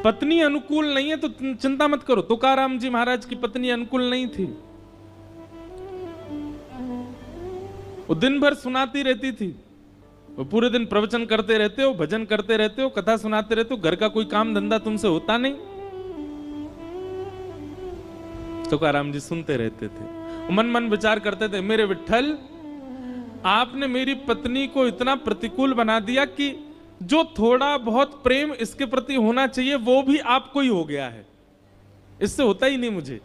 पत्नी अनुकूल नहीं है तो चिंता मत करो। तुकाराम जी महाराज की पत्नी अनुकूल नहीं थी, वो दिन भर सुनाती रहती थी, वो पूरे दिन प्रवचन करते रहते हो, भजन करते रहते हो, कथा सुनाते रहते हो, घर का कोई काम धंधा तुमसे होता नहीं। तुकाराम जी सुनते रहते थे, मन मन विचार करते थे, मेरे विठ्ठल आपने मेरी पत्नी को इतना प्रतिकूल बना दिया कि जो थोड़ा बहुत प्रेम इसके प्रति होना चाहिए वो भी आपको ही हो गया है, इससे होता ही नहीं मुझे।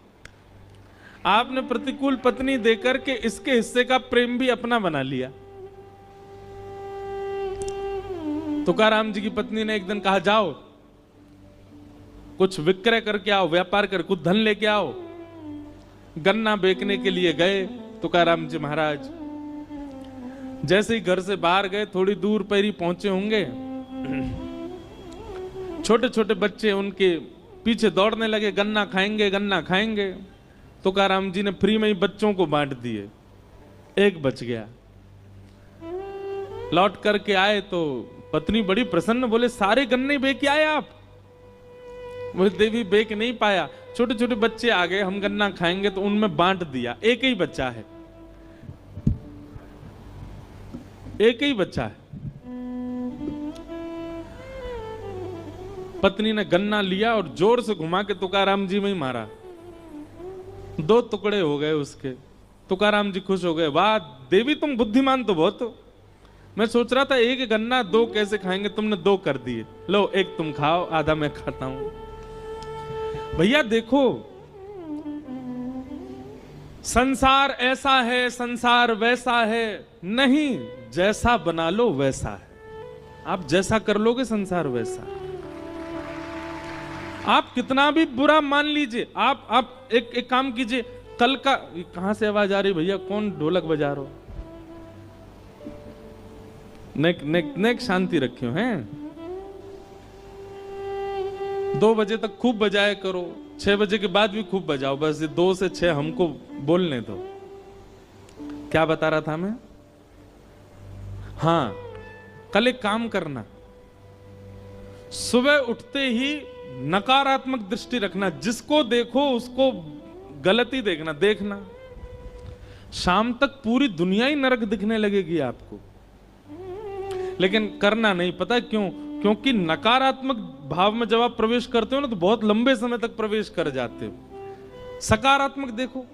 आपने प्रतिकूल पत्नी देकर के इसके हिस्से का प्रेम भी अपना बना लिया। तुकाराम जी की पत्नी ने एक दिन कहा, जाओ कुछ विक्रय करके आओ, व्यापार कर कुछ धन लेके आओ। गन्ना बेचने के लिए गए तुकाराम जी महाराज। जैसे ही घर से बाहर गए, थोड़ी दूर पर ही पहुंचे होंगे, छोटे छोटे बच्चे उनके पीछे दौड़ने लगे, गन्ना खाएंगे गन्ना खाएंगे। तुकाराम जी ने फ्री में ही बच्चों को बांट दिए, एक बच गया। लौट करके आए तो पत्नी बड़ी प्रसन्न, बोले सारे गन्ने बेच के आए आप? वो देवी बेच नहीं पाया, छोटे छोटे बच्चे आ गए, हम गन्ना खाएंगे, तो उनमें बांट दिया। एक ही बच्चा है, एक ही बच्चा है। पत्नी ने गन्ना लिया और जोर से घुमा के तुकाराम जी में ही मारा, 2 टुकड़े हो गए उसके। तुकाराम जी खुश हो गए, वाह देवी तुम बुद्धिमान तो बहुत हो, मैं सोच रहा था एक गन्ना 2 कैसे खाएंगे, तुमने 2 कर दिए, लो एक तुम खाओ, आधा मैं खाता हूं। भैया देखो, संसार ऐसा है, संसार वैसा है नहीं, जैसा बना लो वैसा है। आप जैसा कर लोगे संसार वैसा। आप कितना भी बुरा मान लीजिए, आप एक काम कीजिए, कल का, कहां से आवाज आ रही भैया, कौन ढोलक बजा रहा हो? नेक शांति रखियो हैं। 2 बजे तक खूब बजाया करो, 6 बजे के बाद भी खूब बजाओ, बस 2 से 6 हमको बोलने दो। क्या बता रहा था मैं? हाँ, कल एक काम करना, सुबह उठते ही नकारात्मक दृष्टि रखना, जिसको देखो उसको गलती देखना। शाम तक पूरी दुनिया ही नरक दिखने लगेगी आपको, लेकिन करना नहीं। पता क्यों? क्योंकि नकारात्मक भाव में जब आप प्रवेश करते हो ना, तो बहुत लंबे समय तक प्रवेश कर जाते हो। सकारात्मक देखो,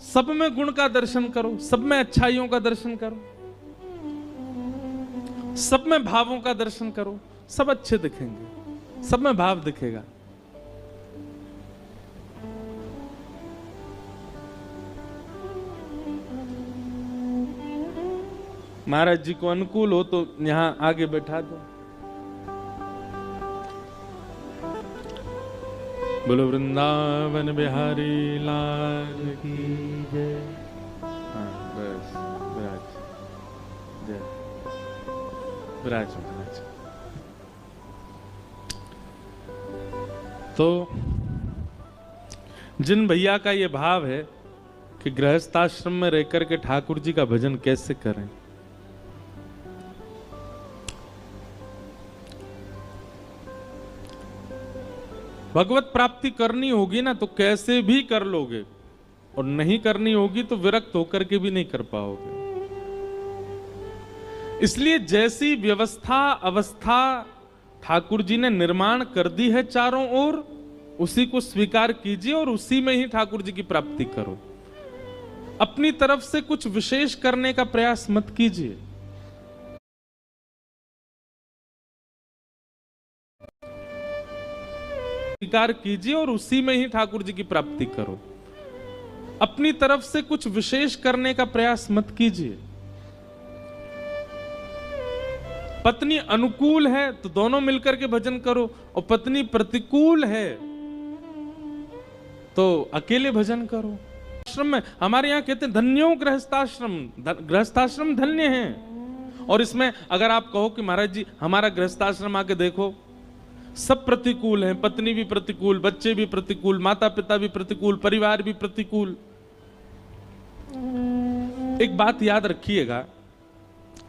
सब में गुण का दर्शन करो, सब में अच्छाइयों का दर्शन करो, सब में भावों का दर्शन करो, सब अच्छे दिखेंगे, सब में भाव दिखेगा। महाराज जी को अनुकूल हो तो यहां आगे बैठा दो। बोलो वृंदावन बिहारी लाल की जय। हाँ बस, विराज जय, विराज महाराज। तो जिन भैया का ये भाव है कि गृहस्थाश्रम में रहकर के ठाकुर जी का भजन कैसे करें, भगवत प्राप्ति करनी होगी ना तो कैसे भी कर लोगे, और नहीं करनी होगी तो विरक्त होकर के भी नहीं कर पाओगे। इसलिए जैसी व्यवस्था अवस्था ठाकुर जी ने निर्माण कर दी है चारों ओर, उसी को स्वीकार कीजिए और उसी में ही ठाकुर जी की प्राप्ति करो। अपनी तरफ से कुछ विशेष करने का प्रयास मत कीजिए। स्वीकार कीजिए और उसी में ही ठाकुर जी की प्राप्ति करो। अपनी तरफ से कुछ विशेष करने का प्रयास मत कीजिए। पत्नी अनुकूल है तो दोनों मिलकर के भजन करो, और पत्नी प्रतिकूल है तो अकेले भजन करो। आश्रम में हमारे यहां कहते हैं धन्यो गृहस्थाश्रम, गृहस्थाश्रम धन्य है। और इसमें अगर आप कहो कि महाराज जी हमारा गृहस्थाश्रम आके देखो, सब प्रतिकूल हैं, पत्नी भी प्रतिकूल, बच्चे भी प्रतिकूल, माता पिता भी प्रतिकूल, परिवार भी प्रतिकूल। एक बात याद रखिएगा,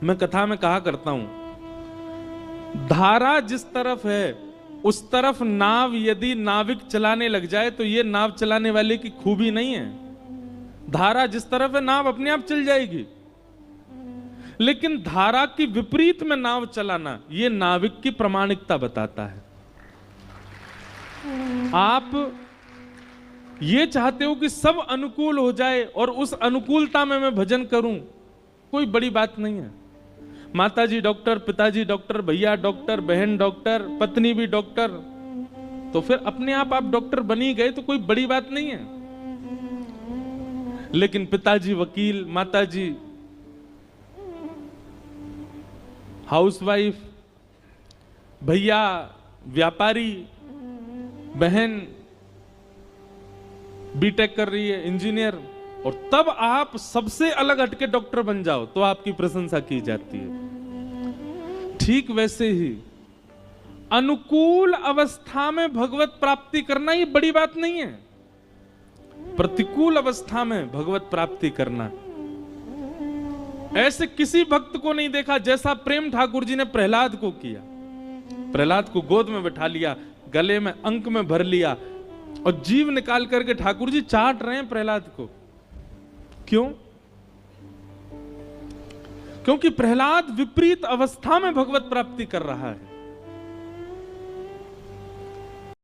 मैं कथा में कहा करता हूं, धारा जिस तरफ है उस तरफ नाव यदि नाविक चलाने लग जाए तो ये नाव चलाने वाले की खूबी नहीं है। धारा जिस तरफ है नाव अपने आप चल जाएगी, लेकिन धारा की विपरीत में नाव चलाना ये नाविक की प्रामाणिकता बताता है। आप ये चाहते हो कि सब अनुकूल हो जाए और उस अनुकूलता में मैं भजन करूं, कोई बड़ी बात नहीं है। माताजी डॉक्टर, पिताजी डॉक्टर, भैया डॉक्टर, बहन डॉक्टर, पत्नी भी डॉक्टर, तो फिर अपने आप डॉक्टर बनी गए तो कोई बड़ी बात नहीं है। लेकिन पिताजी वकील, माताजी हाउसवाइफ, भैया व्यापारी, बहन बीटेक कर रही है, इंजीनियर, और तब आप सबसे अलग हटके डॉक्टर बन जाओ तो आपकी प्रशंसा की जाती है। ठीक वैसे ही अनुकूल अवस्था में भगवत प्राप्ति करना ये बड़ी बात नहीं है। प्रतिकूल अवस्था में भगवत प्राप्ति करना, ऐसे किसी भक्त को नहीं देखा जैसा प्रेम ठाकुर जी ने प्रहलाद को किया। प्रहलाद को गोद में बैठा लिया, गले में अंक में भर लिया और जीव निकाल करके ठाकुर जी चाट रहे हैं प्रहलाद को। क्यों? क्योंकि प्रहलाद विपरीत अवस्था में भगवत प्राप्ति कर रहा है।